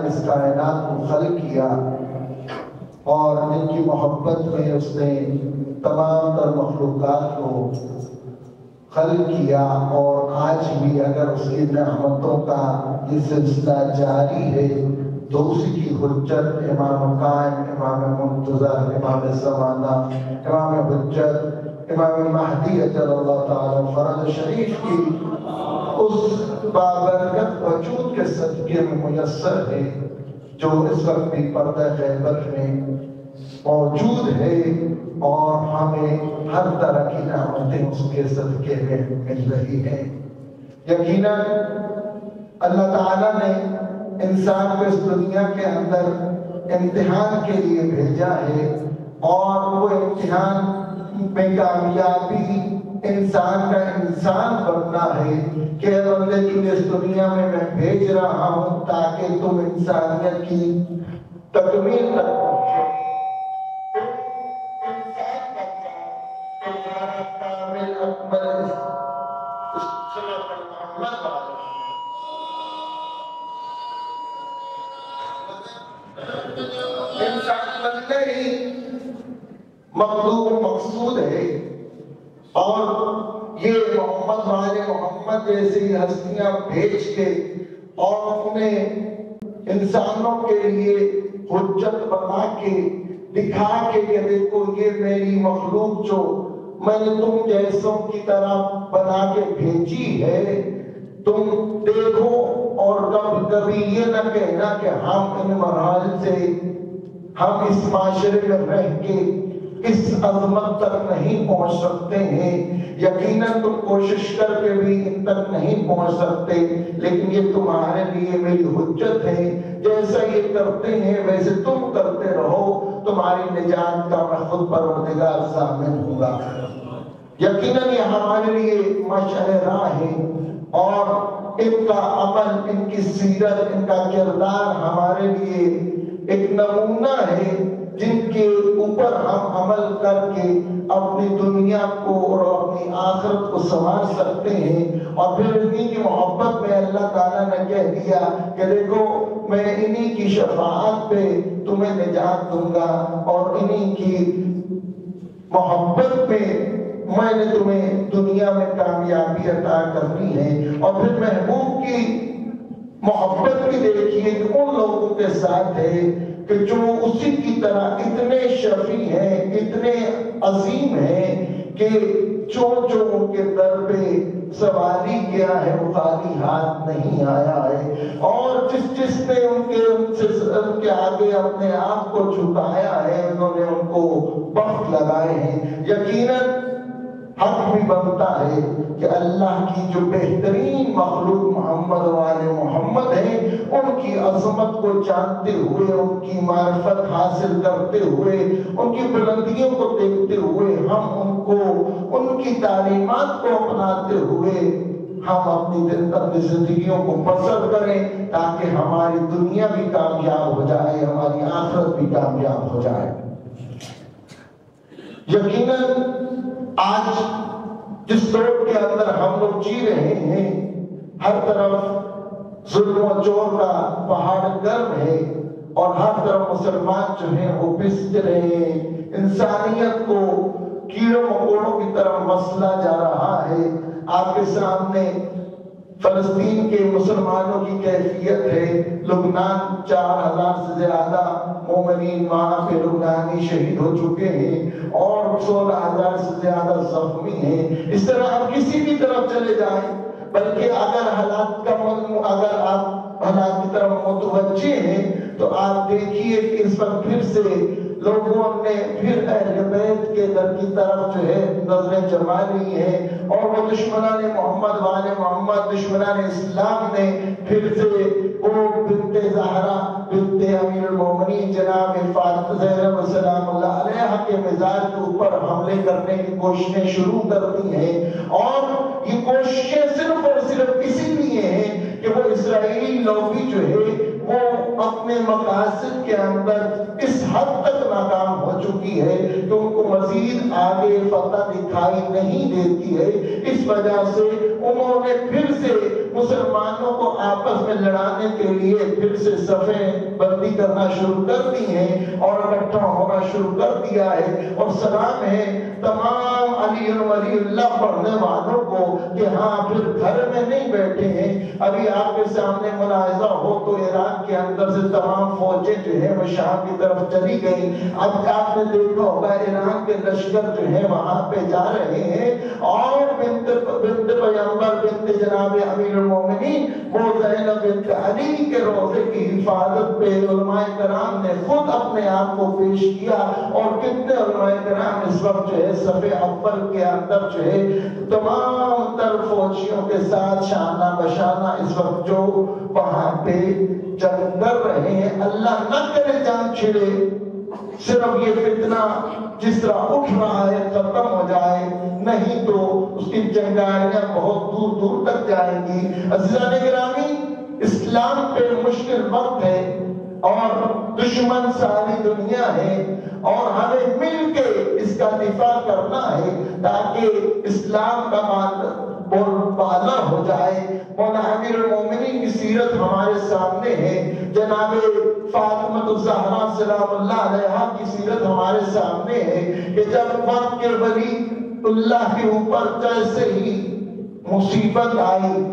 اس کائنات کو خلق کیا اور ان کی محبت میں اس نے تمام تر مخلوقات کو خلق کیا، اور آج بھی اگر اس کی نعمتوں کا یہ سلسلہ جاری ہے تو اسی کی حجت امام قائم، امام منتظر، امام زمانہ، امام حجت، امام مہدی اجل اللہ تعالی فرج شریف کی اس بابرکت وجود کے صدقے میں میسر ہے جو اس وقت بھی پردہ غیبت میں موجود ہے، اور ہمیں ہر طرح کی نعمتیں اس کے صدقے میں مل رہی ہیں۔ یقیناً اللہ تعالیٰ نے انسان کو اس دنیا کے اندر امتحان کے لیے بھیجا ہے، اور وہ امتحان میں کامیابی انسان کا انسان بننا ہے کہ بندے تمہیں اس دنیا میں بھیج رہا ہوں تاکہ تم انسانیت کی تکمیل تک پہنچو، انسان بن جاؤ، تمہارا کامل اکمل صلوات محمد والے انسان بننے ہی مطلوب مقصود ہے، اور یہ محمد والے محمد جیسی ہستیاں بھیج کے اور انہیں انسانوں کے لیے حجت بنا کے دکھا کے کہ دیکھو یہ میری مخلوق جو میں نے تم جیسوں کی طرح بنا کے بھیجی ہے، تم دیکھو، اور کبھی یہ نہ کہنا کہ ہم ان مراحل سے، ہم اس معاشرے میں رہ کے اس عظمت تک نہیں پہنچ سکتے ہیں، یقیناً تم کوشش کر کے بھی ان تک نہیں پہنچ سکتے، لیکن یہ تمہارے لیے میری حجت ہے، جیسا یہ کرتے ہیں ویسے تم کرتے رہو، تمہاری نجات کا میں خود پروردگار ضامن ہوں گا۔ یقیناً یہ ہمارے لیے مشعل راہ ہے، اور ان کا عمل، ان کی سیرت، ان کا کردار ہمارے لیے ایک نمونہ ہے جن کے اوپر ہم عمل کر کے اپنی دنیا کو اور اپنی آخرت کو سنوار سکتے ہیں۔ اور پھر انہی کی محبت میں اللہ تعالیٰ نے کہہ دیا کہ دیکھو میں انہی کی شفاعت پہ تمہیں نجات دوں گا، اور انہی کی محبت میں نے تمہیں دنیا میں کامیابی عطا کرنی ہے۔ اور پھر محبوب کی محبت کی دیکھیے کہ ان لوگوں کے ساتھ ہے کہ جو اسی کی طرح اتنے شفیع ہیں، اتنے عظیم ہیں کہ جو ان کے در پہ سواری کیا ہے وہ خالی ہاتھ نہیں آیا ہے، اور جس نے ان کے آگے اپنے آپ کو جھکایا ہے انہوں نے ان کو بخت لگائے ہیں۔ یقیناً حق بھی بنتا ہے کہ اللہ کی جو بہترین مخلوق محمد والے محمد ہیں ان کی عظمت کو جانتے ہوئے، ان کی معرفت حاصل کرتے ہوئے، ان کی بلندیوں کو دیکھتے ہوئے، ہم ان کو ان کی تعلیمات کو اپناتے ہوئے ہم اپنی زندگیوں کو بسر کریں تاکہ ہماری دنیا بھی کامیاب ہو جائے، ہماری آخرت بھی کامیاب ہو جائے۔ یقیناً آج جس دور کے اندر ہم لوگ جی رہے ہیں، ہر طرف ظلم و جور کا پہاڑ گرم ہے، اور ہر طرف مسلمان جو ہیں وہ پس رہے ہیں، انسانیت کو کیڑوں مکوڑوں کی طرف مسلا جا رہا ہے۔ آپ کے سامنے فلسطین کے مسلمانوں کی کیفیت ہے، لبنان 4000 سے زیادہ مومنین وہاں پہ لبنانی شہید ہو چکے ہیں، اور 16000 سے زیادہ زخمی ہیں۔ اس طرح آپ کسی بھی طرف چلے جائیں، بلکہ اگر آپ حالات کی طرف متوجہ ہیں تو آپ دیکھیے کہ اس پر پھر سے لوگوں نے پھر اہل بیت کے در کی طرف جو ہے نظریں جما لی ہیں، اور وہ دشمنان محمد والے محمد، دشمنان اسلام نے پھر سے وہ بنت زہرا بنت امیر المومنین جناب فاطمہ زینب سلام اللہ علیہ کے مزاج کے اوپر حملے کرنے کی کوششیں شروع کر دی ہیں، اور یہ کوششیں صرف اور صرف اسی لیے ہیں کہ وہ اسرائیلی لوبی جو ہے وہ اپنے مقاصد کے اندر اس حد تک ناکام ہو چکی ہے کہ ان کو مزید آگے فتح دکھائی نہیں دیتی ہے۔ اس وجہ سے انہوں نے پھر سے مسلمانوں کو آپس میں لڑانے کے لیے پھر سے صفیں بندی کرنا شروع کر دی ہیں اور اکٹھا ہونا شروع کر دیا ہے. اور سلام ہے تمام علی ولی اللہ پڑھنے والوں کو کہ ہاں پھر گھر میں نہیں بیٹھے ہیں. ابھی آپ کے سامنے ملاحظہ ہو تو ایران کے اندر سے تمام فوجیں جو ہے وہ شام کی طرف چلی گئی. اب آپ نے دیکھا ہوگا ایران کے لشکر جو ہے وہاں پہ جا رہے ہیں اور بنت پیغمبر بنت جناب امیر المومنین وہ زینب بنت علی کے روضے کی حفاظت پہ علماء کرام نے خود اپنے آپ کو پیش کیا. اور کتنے علماء کرام اس وقت جو ہے صف اول کے اندر جو ہے تمام تر فوجیوں کے ساتھ شانہ بشانہ اس وقت جو وہاں پہ جنگ کر رہے ہیں. اللہ نہ کرے جان چھڑے، صرف یہ فتنہ جس طرح اٹھ رہا ہے ختم ہو جائے، نہیں تو اس کی جنگاریاں بہت دور دور تک جائیں گی. عزیزان گرامی، اسلام پہ مشکل وقت ہے اور دشمن ساری دنیا ہے اور ہمیں مل کے اس کا دفاع کرنا ہے تاکہ اسلام کا بالا ہو جائے. مولا امیر المومنین کی سیرت ہمارے سامنے ہے. جناب فاطمہ الزہرا سلام اللہ علیہا کی سیرت ہمارے سامنے ہے کہ جب وقت کے ولی اللہ کے اوپر جیسے ہی مصیبت آئی،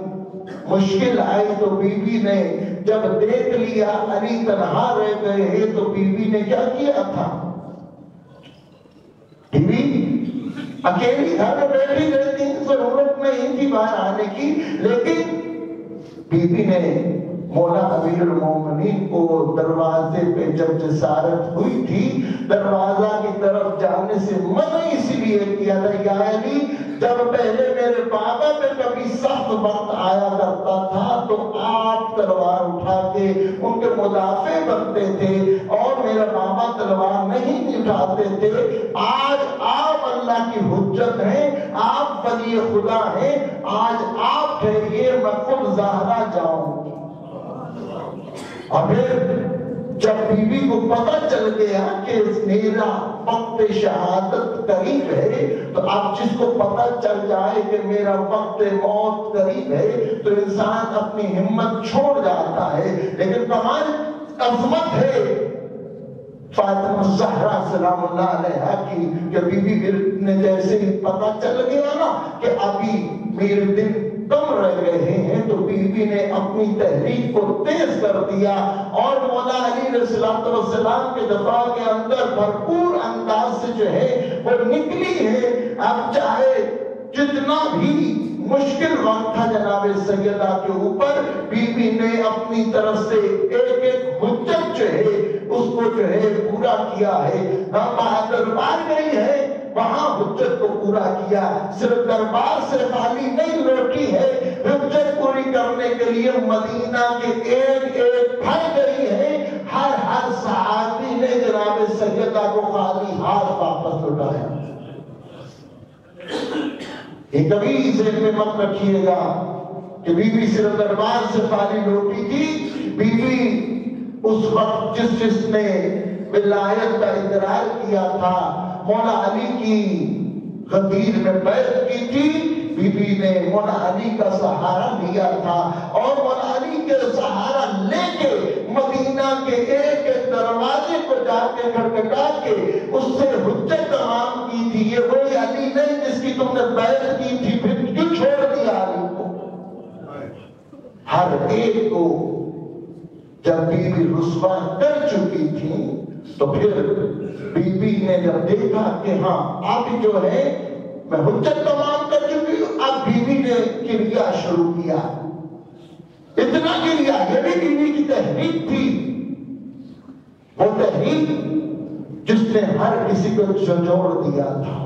مشکل آئی، تو بی بی نے جب دیکھ لیا علی تنہا رہ گئے ہیں تو بی بی نے کیا کیا تھا؟ بی بی اکیلی گھر میں بیٹھی رہتی، ضرورت نہیں تھی باہر آنے کی، لیکن بی بی نے مولا امیر المومنین کو دروازے پہ جب جسارت ہوئی تھی دروازہ کی طرف جانے سے منع اس لیے کیا تھا. یا علی، جب پہلے میرے بابا پہ کبھی سخت وقت آیا کرتا تھا تو آپ تلوار اٹھا کے ان کے مدافع بنتے تھے اور میرا بابا تلوار نہیں اٹھاتے تھے. آج آپ اللہ کی حجت ہیں، آپ ولی خدا ہیں، آج آپ ٹھہریے میں خود زہرا جاؤں. اور پھر جب بی بی کو پتہ چل گیا کہ میرا وقت شہادت قریب ہے، تو اب جس کو پتہ چل جائے کہ میرا وقت موت قریب ہے تو انسان اپنی ہمت چھوڑ جاتا ہے. لیکن کمال عظمت ہے فاطمہ الزہرا سلام اللہ علیہا کی کہ بی بی نے جیسے ہی پتہ چل گیا نا کہ ابھی میرے دن کم رہ گئے ہیں تو بی بی نے اپنی تحریک کو تیز کر دیا اور مولا علی علیہ السلام کے دفاع کے اندر بھرپور انداز سے جو ہے وہ نکلی ہے. اب چاہے جتنا بھی مشکل وقت تھا جناب سیدہ کے اوپر، بی بی نے اپنی طرف سے ایک ایک حجت جو ہے اس کو جو ہے پورا کیا ہے. دربار گئی ہے وہاں حجت کو پورا کیا، صرف دربار سے خالی نہیں لوٹی ہے، حجت پوری کرنے کے لیے مدینہ کے ایک ایک بھائی گئی ہے. ہر صحابی نے جناب سیدہ کو خالی ہاتھ واپس لوٹایا. یہ کبھی ذہن میں مت رکھیے گا کہ بی بی صرف دربار سے خالی لوٹی تھی. بی بی اس وقت جس نے ولایت کا اقرار کیا تھا، مولا علی کی غدیر میں بیعت کی تھی، بی بی نے مولا علی کا سہارا لیا تھا اور مولا علی کے سہارا لے کے مدینہ کے ایک ایک دروازے کو جا کے کھٹکھٹا کے اس سے حجت تمام کی تھی. یہ وہی علی نہیں جس کی تم نے بیعت کی تھی، پھر کیوں چھوڑ دیا علی کو؟ ہر ایک کو جب بی بی رسوا کر چکی تھی تو پھر بی بی نے جب دیکھا کہ ہاں اب جو ہے میں حجت تمام کر چکی ہوں، اب بی بی نے کریا شروع کیا. اتنا کریا، یہ بھی بی بی کی تحریک تھی، وہ تحریک جس نے ہر کسی کو جھنجھوڑ دیا تھا.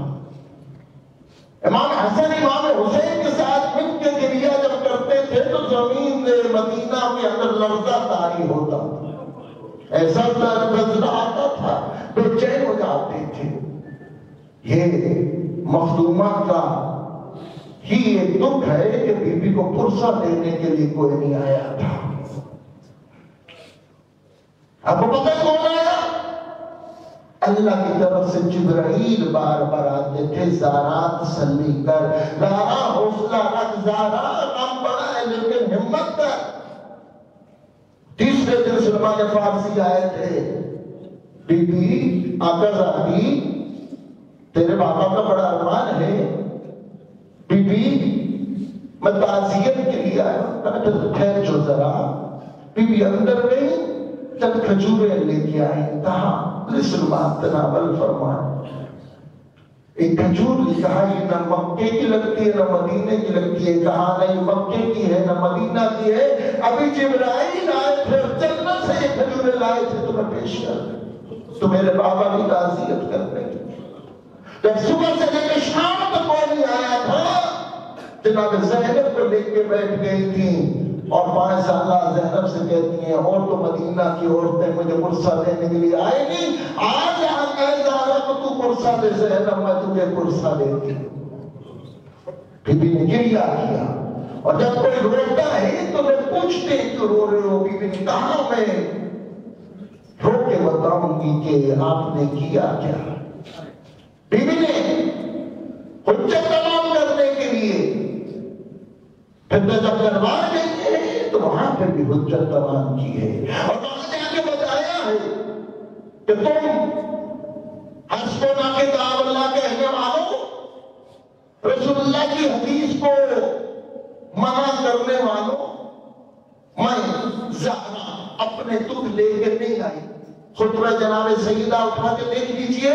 امام حسن امام حسین کے ساتھ مل کے کریا جب کرتے تھے تو زمین مدینہ کے اندر لرزہ طاری ہوتا تھا، ایسا زلزلہ آتا تھا، بے چین ہو جاتے تھے. یہ مخدومہ کا ہی ایک دکھ ہے کہ بی بی کو پرسہ دینے کے لیے کوئی نہیں آیا تھا. آپ کو پتہ کون آیا؟ اللہ کی طرف سے جبرائیل بار بار آتے تھے، زارا تسلی کر، زارا حوصلہ رکھ، زارا غم بڑا ہے لیکن ہمت کر. تیسرے دن سلمان فارسی آئے تھے. بی بی آقا زادی تیرے بابا کا بڑا ارمان ہے. بی بی میں تعزیت کے لیے آیا ہوں. ٹھہر جو ذرا. بی بی اندر گئی, جب کھجوریں لے کے آئی کہا سلمان تناول فرمائے. ایک کھجور نے کہا یہ نہ مکے کی لگتی ہے نہ مدینے کی لگتی ہے. کہا نہیں مکے کی ہے نہ مدینہ کی ہے. ابھی جبرائیل آئے تھے جنت سے یہ کھجوریں لائے تھے تمہیں پیش کر تو میرے بابا کی تعزیت کرنے. جب صبح سے لے کے شام تک کوئی نہیں آیا تھا, جناب زینب کو لے کے بیٹھ گئی تھی اور 5 سالہ زینب سے کہتی ہیں اور تو مدینہ کی عورتیں مجھے قرصہ دینے کے لیے آئے نہیں, آج ہم اے زہرا کو تو قرصہ دے زینب میں تجھے قرصہ دیتی. بی بی نے گریہ کیا اور جب کوئی روتا ہے تو لوگ پوچھتے ہیں کیوں رو رہے ہو. بی بی نے کہا میں رو کے بتاؤں گی کہ آپ نے کیا کیا. بی بی نے حجت تمام کرنے کے لیے پھر جب دربار گئی ہے تو وہاں پہ بھی حجت تمام کی ہے اور وہاں جا کے بتایا ہے کہ تم حسبنا کتاب اللہ کہنے والوں, رسول اللہ کی حدیث کو منع کرنے والوں, میں زہرا اپنے دکھ لے کے نہیں آئی. خطبہ جناب سیدہ اٹھا کے دیکھ لیجئے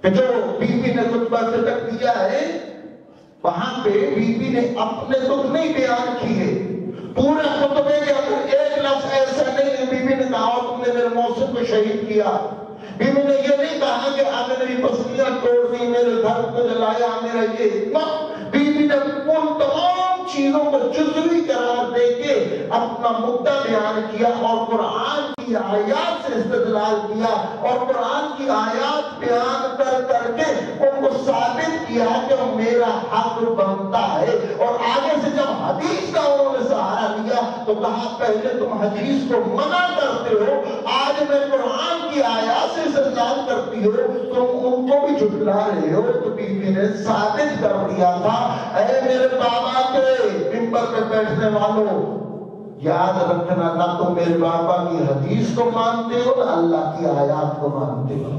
کہ جو بی بی نے خطبہ تک دیا ہے وہاں پہ بی بی نے اپنے دکھ نہیں بیان کیے. پورے خطبے کے اندر ایک لفظ ایسا نہیں ہے بی بی نے کہا تم نے میرے موسم کو شہید کیا. بی بی نے یہ نہیں کہا کہ آپ نے میری پسلیاں توڑ دی, میرے گھر کو جلایا, میرا یہ نہ. بی بی نے ان تمام چیزوں کو جزوی قرار دے کے اپنا مدعا بیان کیا اور قرآن کی آیات سے استدلال کیا اور قرآن کی آیات بیان کر کر کے ان کو ثابت کیا کہ میرا حق بنتا ہے. اور آگے سے جب حدیث کا انہوں نے سہارا لیا تو کہا پہلے تم حدیث کو منع کرتے ہو, آج میں قرآن کی آیات سے استدلال کرتی ہو, تم ان کو بھی جھٹلا رہے ہو. تو بی بی نے ثابت کر دیا تھا اے میرے بابا کے منبر پہ بیٹھنے والوں, یاد رکھنا نہ تو میرے بابا کی حدیث کو مانتے ہو نہ اللہ کی آیات کو مانتے ہو.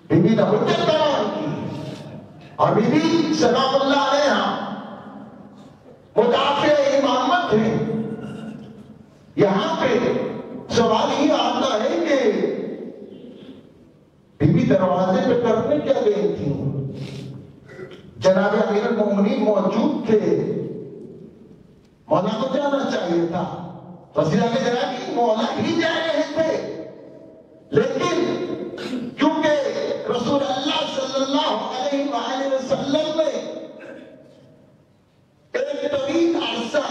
بی بی نے حجت تمام کی اور بی بی سلام اللہ علیہا مدافع امامت ہے. یہاں پہ سوال ہی آتا ہے کہ بی بی دروازے پہ کرنے کیا گئی تھی. جناب امیر المومنین موجود تھے, مولا کو جانا چاہیے تھا, وزیر اعلیٰ جناب کی مولا ہی جا رہے تھے, لیکن کیونکہ رسول اللہ صلی اللہ علیہ وآلہ وسلم نے ایک طویل عرصہ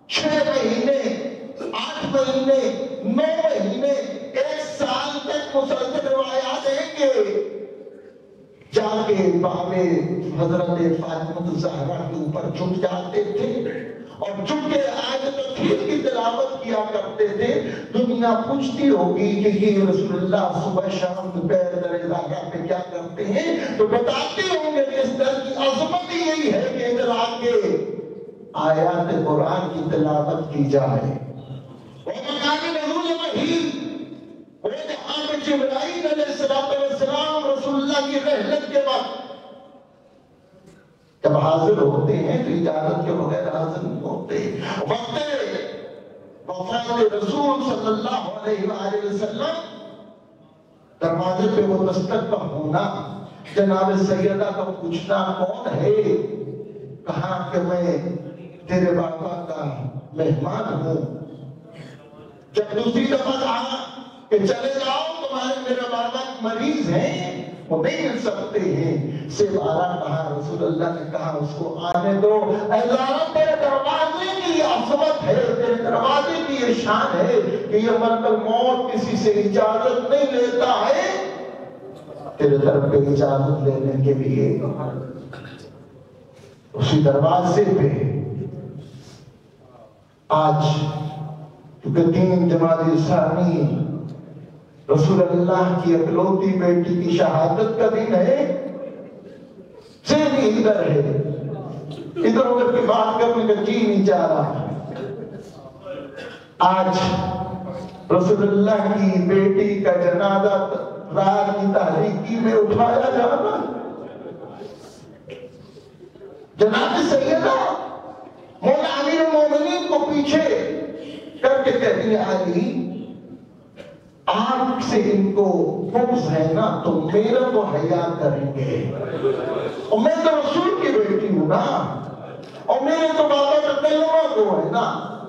6 مہینے 8 مہینے 9 مہینے 1 سال تک مسلسل روایات ہیں کہ جا کے بابے حضرت فاطمہ الزہرا کے اوپر جھک جاتے تھے اور جھک کے آیت تطہیر کی تلاوت کیا کرتے تھے. دنیا پوچھتی ہوگی کہ یہ رسول اللہ صبح شام دوپہر در زہرا پہ کیا کرتے ہیں, تو بتاتے ہوں گے کہ اس در کی عظمت یہی ہے کہ ادھر آ کے آیات قرآن کی تلاوت کی جائے. وَمَقَامِ نَزُولِ وَحِيدٍ, وہ جہاں پہ جبرائیل علیہ السلام رسول اللہ کی رحلت کے وقت جب حاضر ہوتے ہیں تو اجازت کے بغیر حاضر نہیں ہوتے. وقت وفات رسول صلی اللہ علیہ وآلہ وسلم دروازے پہ وہ دستک کا ہونا, جناب سیدہ کا پوچھنا کون ہے, کہا کہ میں تیرے بابا کا مہمان ہوں. جب دوسری دفعہ کہا کہ چلے جاؤ تمہارے میرے بابا مریض ہیں وہ نہیں مل سکتے ہیں, سے بارہ کہا رسول اللہ نے کہا اس کو آنے دو. اے زہرا تیرے دروازے کی یہ عظمت ہے, تیرے دروازے کی یہ شان ہے کہ یہ ملک الموت کسی سے اجازت نہیں لیتا ہے, تیرے طرف پہ اجازت لینے کے لیے اسی دروازے پہ آج کیونکہ 3 جمادی ثانی رسول اللہ کی اکلوتی بیٹی کی شہادت کا دن ہے, سے بھی ادھر ہے ادھر ادھر کی بات کرنے کا جی نہیں چاہ رہا. آج رسول اللہ کی بیٹی کا جنازہ رات کی تاریکی میں اٹھایا جانا. جناب سیدہ مولا امیر المومنین کو پیچھے کر کے کہتی ہے علی آپ سے ان کو بغض ہے نا تو میرا تو حیا کریں گے، اور میں تو رسول کی بیٹی ہوں نا، اور میرے تو بابا کا کلمہ تو ہے نا.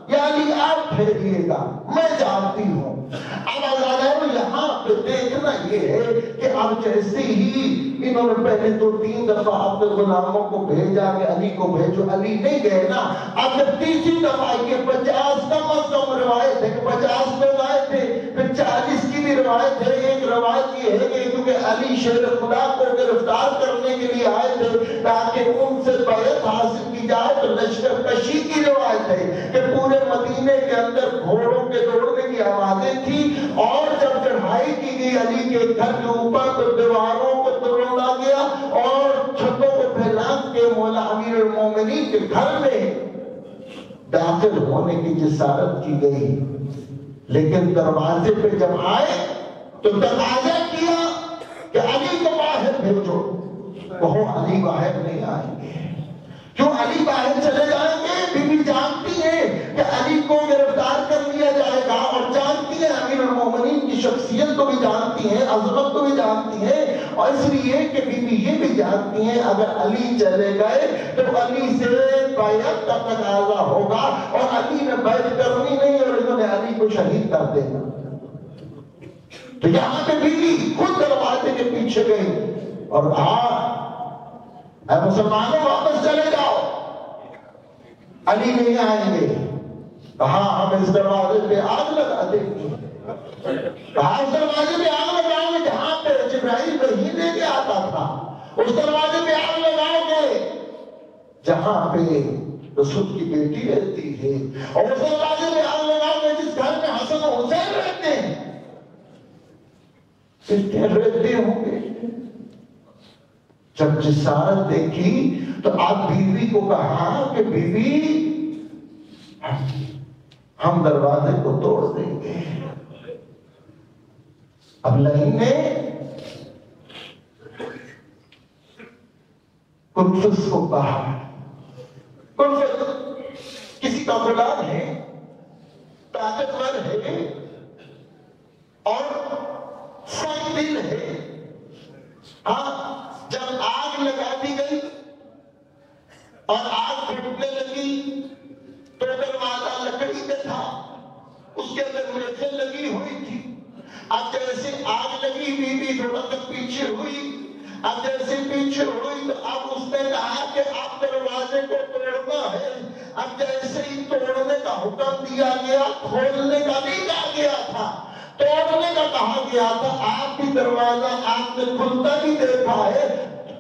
یعنی آپ ٹھہریے گا، میں جانتی ہوں. اب آزادہ یہاں پہ دیکھنا یہ ہے کہ اب جیسے ہی انہوں نے پہلے تو 3 دفعہ اپنے غلاموں کو بھیجا کہ علی کو بھیجو، علی نہیں گئے نا. اب جب تیسری دفعہ یہ 50 کم از کم روایت ہے کہ 50 لوگ آئے تھے، پھر 40 کی بھی روایت ہے. ایک روایت یہ ہے کہ کیونکہ علی شیر خدا کو گرفتار کرنے کے لیے آئے تھے تاکہ ان سے بیعت حاصل کی جائے، تو لشکر کشی کی روایت ہے کہ پورے مدینے کے اندر گھوڑوں کے دوڑنے کی آوازیں تھی، اور جب چڑھائی کی گئی علی کے گھر کے اوپر تو دیواروں کو توڑا گیا اور چھتوں کو پھیلا کے مولا امیر المومنین کے گھر میں داخل ہونے کی جسارت کی گئی. لیکن دروازے پہ جب آئے تو تقاضا کیا کہ علی کو باہر بھیجو. وہ علی باہر نہیں آئیں گے. کیوں علی باہر چلے جائیں گے؟ بیوی جانتی ہے کہ علی کو گرفتار کر لیا جائے گا، اور جانتی ہے امیر المومنین کی شخصیت کو بھی جانتی ہیں، عظمت کو بھی جانتی ہیں، اور اس لیے کہ بیوی یہ بھی جانتی ہیں اگر علی چلے گئے تو علی سے بیعت کا تقاضا ہوگا، اور علی نے بیعت کرنی نہیں اور انہوں نے علی کو شہید کر دینا. تو یہاں پہ بیوی خود دروازے کے پیچھے گئی اور کہا اے مسلمانوں واپس چلے جاؤ، علی نہیں آئیں گے. کہا ہم اس دروازے پہ آگ لگا دیں گے. کہا اس دروازے پہ آگ لگاؤ گے جہاں پہ جبرائیل وحی لے کے آتا تھا، اس دروازے پہ آگ لگاؤ گے جہاں پہ رسول کی بیٹی رہتی ہے، اور اس دروازے پہ آگ لگاؤ گے جس گھر میں حسن و حسین رہتے ہیں. پھر رہتے ہوں گے. جب جسارت دیکھی تو آپ بیوی کو کہا کہ بیوی ہم دروازے کو توڑ دیں گے. اب لائن نے کنفس کو کہا، کنفس کسی کا غلام ہے، طاقتور ہے اور سخت دل ہے. جب آگ لگا دی گئی اور آگ پھٹنے لگی تو دروازہ لکڑی کا تھا، اس کے اندر میخیں لگی ہوئی تھی. اب جیسے آگ لگی بیوی تھوڑا سا پیچھے ہوئی. اب جیسے پیچھے ہوئی تو اب اس نے کہا کہ اب دروازے کو توڑنا ہے. اب جیسے ہی توڑنے کا حکم دیا گیا، کھولنے کا نہیں کہا گیا تھا، توڑنے کا کہا گیا تھا. آپ بھی دروازہ آپ نے کھلتا بھی دیکھا ہے،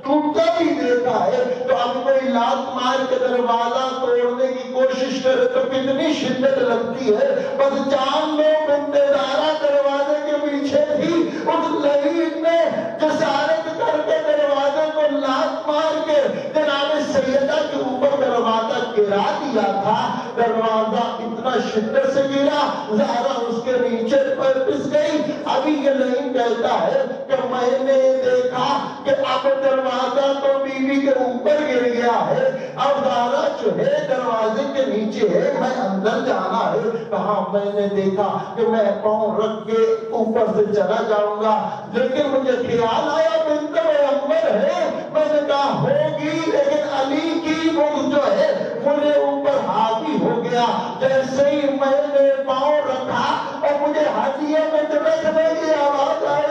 ٹوٹتا بھی دیکھا ہے. تو اب کوئی لات مار کے دروازہ توڑنے کی کوشش کرے تو کتنی شدت لگتی ہے. بس جان لو بنت زہرا دروازے کے پیچھے تھی. اس لعین نے جسارت کر کے دروازے کو لات مار کے جناب سیدہ کے اوپر دروازہ گرا دیا تھا. دروازہ اتنا شدت سے گرا، زہرا اس کے نیچے پر پس گئی. ابھی یہ لعین کہتا ہے کہ میں نے دیکھا کہ اب دروازہ تو بیوی کے اوپر گر گیا ہے، اب زہرا جو ہے دروازے کے نیچے ہے، میں اندر جانا ہے. کہا میں نے دیکھا کہ میں پاؤں رکھ کے اوپر سے چلا جاؤں گا، لیکن مجھے خیال آیا بنت پیغمبر ہے. میں نے کہا ہوگی، لیکن علی کی بغض جو ہے مجھے اوپر حاوی ہو گیا. جیسے ہی میں نے پاؤں رکھا اور مجھے ہاتھیے میں چڑکنے کی آواز آئی،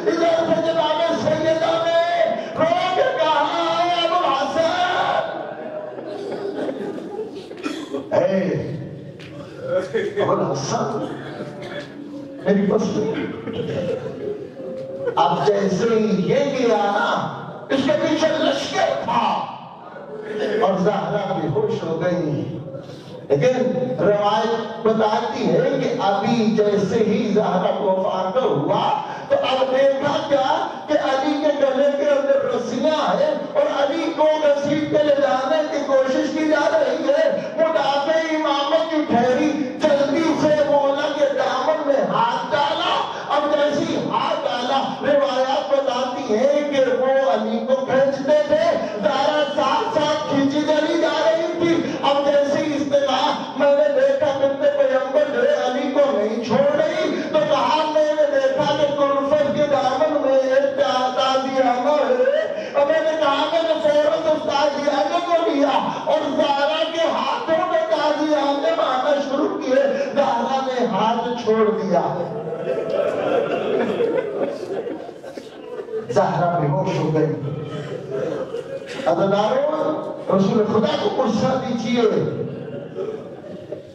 ادھر سے جناب سیدہ نے رو کے کہا اے ابو حسن، اے ابو حسن میری بس. اب جیسے ہی یہ گیا نا، اس کے پیچھے لشکر تھا اور زہرا بے ہوش ہو گئی. لیکن روایت بتاتی ہے کہ ابھی جیسے ہی زہرا کو فارغ ہوا تو اب دیکھا کیا کہ علی کے گلے کے اندر رسیاں ہیں اور علی کو گھسیٹ کے لے جانے کی کوشش کی جا رہی ہے، مدافع امامت کی ٹھہری، جلدی سے مولا کے دامن میں ہاتھ ڈالا۔ اب جیسی ہاتھ ڈالا، روایات بتاتی ہیں کہ وہ علی کو کھینچتے تھے، زہرا ساتھ ساتھ کھینچی چلی جا رہی تھی۔ اب جیسی اصطلاح میں نے دیکھا بنت پیغمبر جو ہے علی کو نہیں چھوڑ رہی، تو کہا میں نے دیکھا کہ کلفت کے دامن میں ایک تازیانہ ہے، اور میں نے کہا میں نے فوراً اس تازیانے کو لیا اور زہرا کے ہاتھوں میں تازیانے مارنا شروع کیے۔ زہرا نے ہاتھ چھوڑ دیا، زہرا بے ہوش ہو گئی۔ عزیزانو، رسول خدا کو غصہ دیجیے،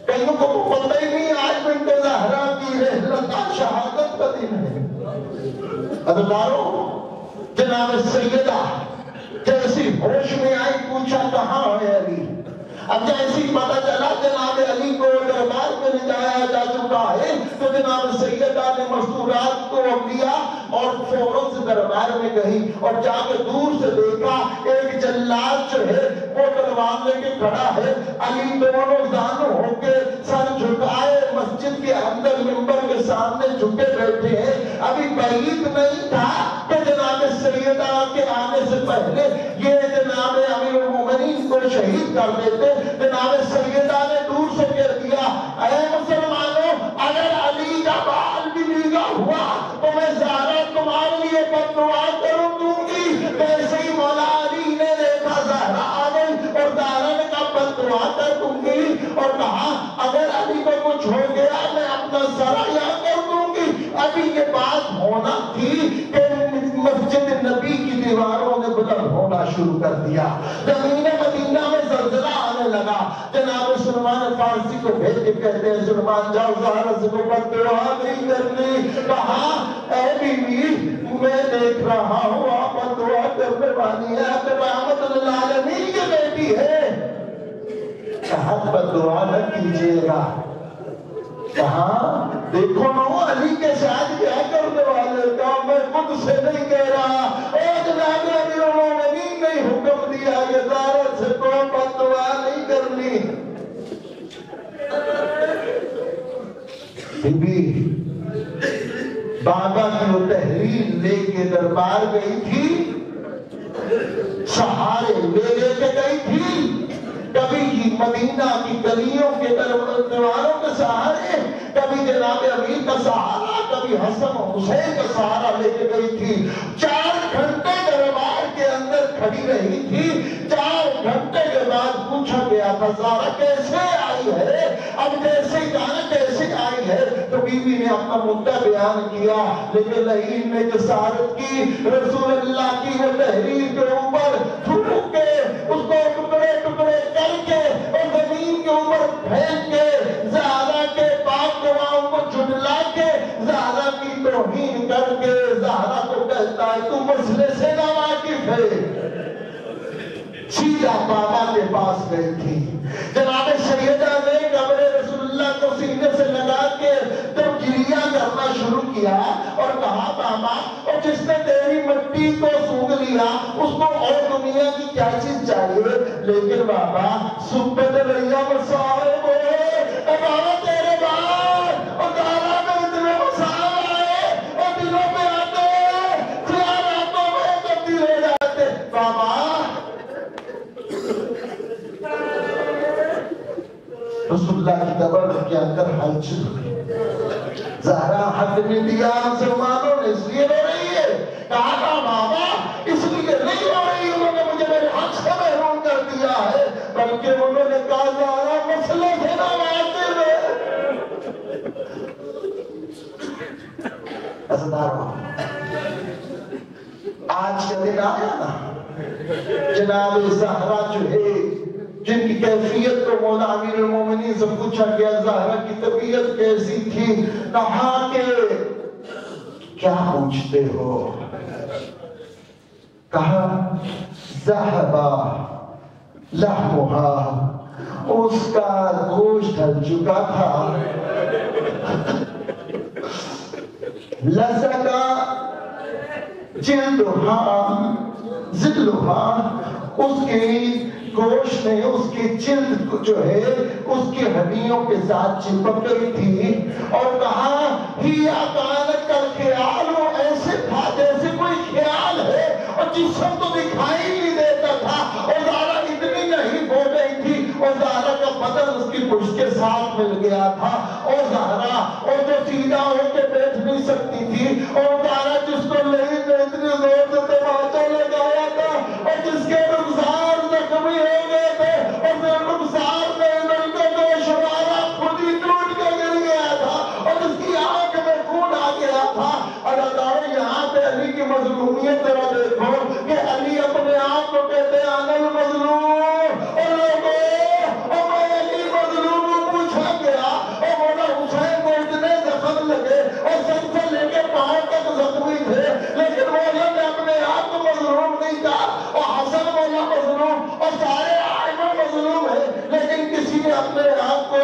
کئیوں کو تو پتہ ہی نہیں آج بنت زہرا کی رحلت شہادت کا دن ہے۔ عزیزانو، جناب سیدہ جیسی ہوش میں آئی، پوچھا کہاں ہے علی؟ اب جیسی پتہ چلا جناب علی کو دربار میں لے جایا جا چکا ہے، تو جناب سیدہ نے مستورات کو لیا اور فوراً سے دربار میں گئی، اور جا کے دور سے دیکھا ایک جلاد جو ہے وہ تلوار لے کے کھڑا ہے۔ علی دونوں زانو ہو کے سر جھکائے مسجد کے اندر منبر کے سامنے جھکے بیٹھے ہیں۔ ابھی بعید نہیں تھا کہ جناب سیدہ کے آنے سے پہلے یہ جناب امیر المومنین کو شہید کر دیتے۔ جناب سیدہ نے دور سے کہہ دیا، اے مسلمانوں، اگر علی کا بال بھی نیلا ہوا تو میں زہرا تمہارے لیے بد دعا کروں دوں گی۔ ویسے ہی مولا علی نے دیکھا زہرا آ گئی اور زہرا نے کہا بد دعا کر دوں گی، اور کہا اگر علی کو کچھ ہو گیا میں اپنا سر یہاں کر دوں گی۔ ابھی یہ بات ہونا تھی کہ مسجد نبی کی دیواروں نے بلند ہونا شروع کر دیا، زمین مدینہ میں زلزلہ آنے لگا۔ جناب سلمان فارسی کو بھیج کے کہتے ہیں سلمان جاؤ زہرا سے بد دعا نہیں کرنی۔ کہا اے بیوی میں دیکھ رہا ہوں آپ بد دعا کرنے والی ہے، آپ رحمت للعالمین کی بیٹی ہے، کہا بد دعا نہ کیجیے گا۔ کہا دیکھو نو علی کے ساتھ کیا کرنے والے کا، میں خود سے نہیں کہہ رہا، اے جناب امیر المومنین نے حکم دیا کہ زہرا سے کو بد دعا نہیں کرنی۔ بی بی بابا کی وہ تحریر لے کے دربار گئی تھی، سہارے لے کے گئی تھی، کبھی کی مدینہ کی گلیوں کے دیواروں کے سہارے، کبھی جناب امیر کا سہارا، کبھی حسن و حسین کا سہارا لے کے گئی تھی۔ 4 گھنٹے دربار کے اندر کھڑی رہی تھی۔ 4 گھنٹے کے بعد پوچھا گیا تھا زہرا کیسے آئی ہے؟ اب جیسے جانا کیسے آئی ہے تو بیوی نے اپنا مدعا بیان کیا، لیکن لعین نے جسارت کی، رسول اللہ کی وہ تحریر کے اوپر تھوک کے اس کو ٹکڑے ٹکڑے کر کے اور زمین کے اوپر پھینک کے زہرا کے پاک گواہوں کو جھٹلا کے زہرا کی توہین کر کے زہرا کو کہتا ہے تو مسئلے سے نہ واقف ہے۔ سیدھا بابا کے پاس گئی تھی، جناب سیدہ نے قبر رسول اللہ کو سینے سے لگا کے جب گریہ کرنا شروع کیا اور کہا بابا اور جس نے تیری مٹی کو سونگ لیا اس کو اور دنیا کی کیا چیز چاہیے؟ لیکن بابا سبت ریا مسائب اے بابا تیرے بعد اور دارا میں اتنے مسائب آئے اور دلوں میں آتے خیالاتوں میں تبدیل ہو جاتے۔ بابا رسول اللہ کی قبر کے اندر ہلچل ہوئی، زہرا حق نے دیا مسلمانوں نے اس لیے رو رہی ہے، کہا تھا بابا اس لیے نہیں رو رہی انہوں نے مجھے میرے حق سے محروم کر دیا ہے، بلکہ انہوں نے کہا زہرا مسئلے سے نہ واقف ہے۔ عزیزانو آج کا دن آیا نا، جناب زہرا جو ہے جن کی کیفیت کو مولا امیر المومنین سے پوچھا گیا زہرا کی طبیعت کیسی تھی، کہا کہ کیا پوچھتے ہو؟ کہا ذہبا لحمہا، اس کا گوشت ڈھل چکا تھا، لزکا جلدہا ذلہا، اس کی گوشت نے اس کی جلد کو جو ہے اس کی ہڈیوں کے ساتھ چپک گئی تھی، اور کہا ہیا کانت کا خیال، وہ ایسے تھا جیسے کوئی خیال ہے، اور جسم تو دکھائی نہیں دیتا تھا، اور زہرا اتنی نہیں ہو گئی تھی، اور زہرا کا بدن اس کی پشت کے ساتھ مل گیا تھا، اور زہرا اور جو سیدھا ہو کے بیٹھ نہیں سکتی تھی، اور زہرا جس کو نہیں اتنی زور سے تماچا لگایا تھا، اور جس کے رخسار زخمی ہو گئے تھے، اور پھر رخسار میں لڑکے کو شمارا خود ہی ٹوٹ کے گر گیا تھا، اور اس کی آنکھ میں خون آ گیا تھا۔ اداکار یہاں پہ علی کی مظلومیت ذرا دیکھو کہ علی اپنے آپ کو کہتے ہیں انا المظلوم، اور لوگوں اور میں علی مظلوم ہوں، پوچھا گیا اور مولا حسین کو اتنے زخم لگے اور سر سے لے کے پاؤں تک زخمی تھے، لیکن مولا نے اپنے آپ کو مظلوم نہیں کہا، اور حسن مولا مظلوم اور سارے آئمہ مظلوم ہیں، لیکن کسی نے اپنے آپ کو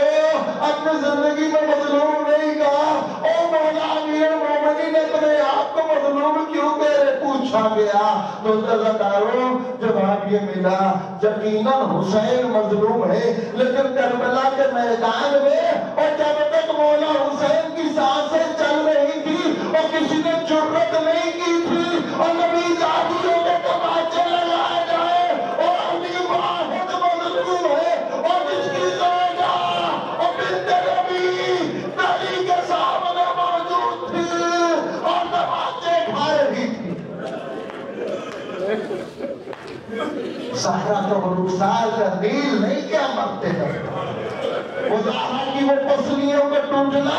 اپنی زندگی میں مظلوم نہیں کہا۔ او مولا امیر مومنین نے اپنے آپ کو مظلوم کیوں کہہ رہے، پوچھا گیا تو رضاکاروں جواب یہ ملا، یقیناً حسین مظلوم ہے، لیکن کربلا کے میدان میں اور جب تک مولا حسین کی سانسیں چل رہی تھی اور کسی نے جرت نہیں کی تھی اور نبی زادیوں کے تماچے لگائے جائے، اور علی واحد مظلوم ہے، اور جس کی زوجہ اور بنت نبی نبی کے سامنے موجود تھی اور تماچے کھا رہی تھی۔ زہرا تو رخسار کا دل نہیں کیا مرتے ہیں، وہ زہرا کی وہ پسلیوں کا ٹوٹنا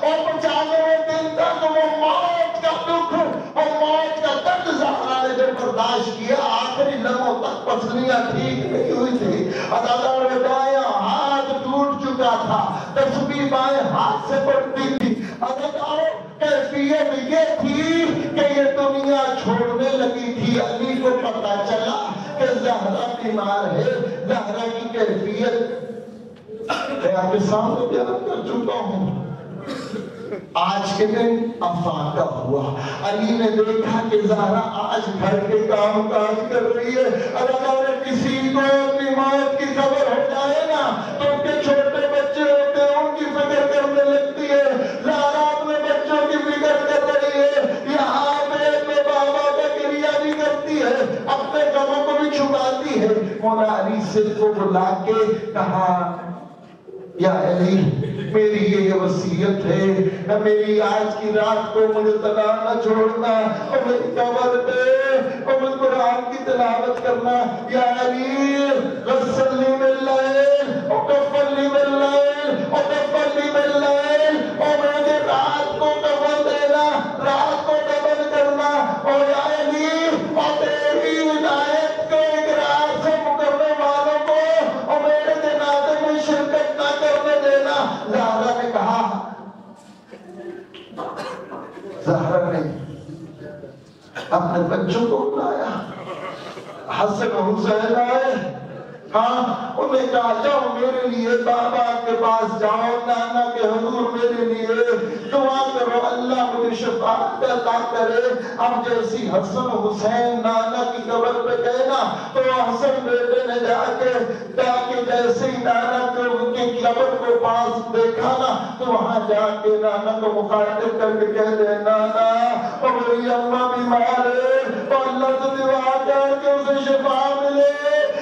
اور 95 دن تک وہ موت کا دکھ اور موت کا درد زہرا نے جب برداشت کیا، آخری لمحوں تک پسلیاں ٹھیک نہیں ہوئی تھی، اداکار میں دایاں ہاتھ ٹوٹ چکا تھا، تسبیح بائیں ہاتھ سے پڑتی تھی، اداکار کیفیت یہ تھی کہ یہ دنیا چھوڑنے لگی تھی۔ علی کو پتہ چلا کہ زہرا بیمار ہے، زہرا کی کیفیت میں آپ کے سامنے بیان کر چکا ہوں۔ آج کے دن افاقہ ہوا، علی نے دیکھا کہ زہرا آج گھر کے کام کاج کر رہی ہے، اگر کسی کو اپنی موت کی خبر ہو جائے نا تو ان کے چھوٹے بچے ہوتے ہیں ان کی فکر کرنے لگتی ہے، زہرا اپنے بچوں کی فکر کر رہی ہے، یہاں پہ اپنے بابا کا گریہ بھی کرتی ہے، اپنے غموں کو بھی چھپاتی ہے۔ مولا علی سے کو بلا کے کہا یا علی میری یہ وصیت ہے، میری آج کی رات کو مجھے تنہا نہ چھوڑنا، اور میری قبر پہ اور میں قرآن کی تلاوت کرنا، یا علی غسلنی باللیل اور کفنی باللیل اور کفنی باللیل، اور مجھے رات کو کفن دینا، رات کو کفن کرنا، اور یا علی اور تیری ولایت کے اقرار سے مکرنے والوں کو اور میرے جنازے میں شرکت نہ کرنے دینا۔ زہرا نے کہا، زہرا نے اپنے بچوں کو بلایا، حسن حسین آئے، ہاں انہیں کہا جاؤ میرے لیے بابا کے پاس جاؤ، نانا کے حضور میرے لیے دعا کرو، اللہ مجھے شفاعت عطا کرے۔ اب جیسی حسن حسین نانا کی قبر پہ گئے نا تو حسن بیٹے نے جا کے تاکہ جیسے ہی نانا کو ان کی قبر کو پاس دیکھا نا تو وہاں جا کے نانا کو مخاطب کر کے کہہ دے، نانا اور میری اماں بیمار ہے، تو اللہ سے دعا کر کے اسے شفا ملے۔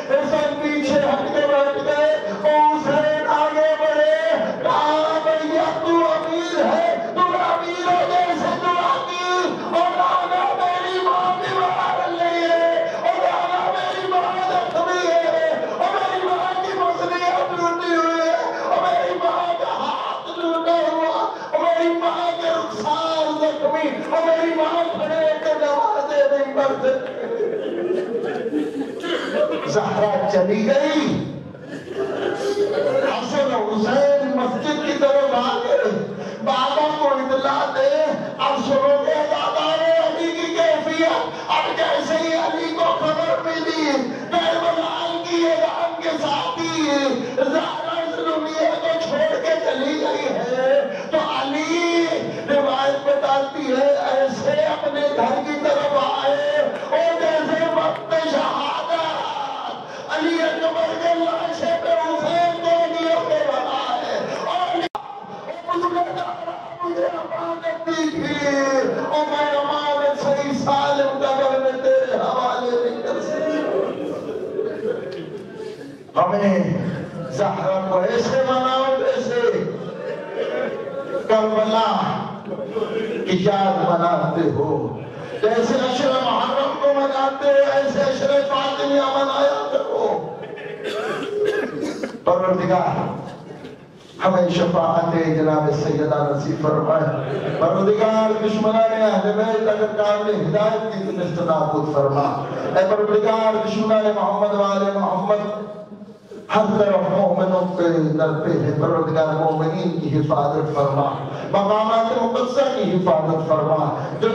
حسن پیچھے ہٹ کے بیٹھ گئے، حسین آگے بڑھے، کہا بھیا تو امیر ہے، تو امیر ہو جیسے دعا کی، اور نانا میری ماں بیمار نہیں ہے، اور نانا میری ماں زخمی ہے، اور میری ماں کی مسلیاں ٹوٹی ہوئی ہے، اور میری ماں کا ہاتھ ٹوٹا ہوا، اور میری ماں کے رخسار زخمی، اور میری ماں کھڑے کے نمازیں نہیں پڑھ سکتی۔ زہرا چلی گئی، حسن حسین مسجد کی طرف آگے، بابا کو اطلاع دے، اب سنو گے دادارے علی کی کیفیت۔ اب جیسے ہی علی کو خبر ملی کربلا کی اعلان کے ساتھ ہی زہرا اس دنیا کو چھوڑ کے چلی گئی ہے، تو علی روایت بتاتی ہے ایسے اپنے گھر کی طرف آئے اور جیسے وقت شہادت علی اکبر زہرا کو ایسے مناؤ جیسے کربلا کی یاد مناتے ہو، جیسے عشر محرم کو مناتے ہو ایسے عشر فاطمیہ منایا کرو۔ پروردگار ہمیں شفاعت جناب سیدہ نصیب فرمائے۔ پروردگار دشمنان اہل بیت اگر کامل ہدایت کی تو نست نابود فرما۔ اے پروردگار دشمنان محمد والے محمد ہر طرف مومنوں کے در پہ ہے، پروردگار مومنین کی حفاظت فرما، مقامات مقدسہ کی حفاظت فرما، جو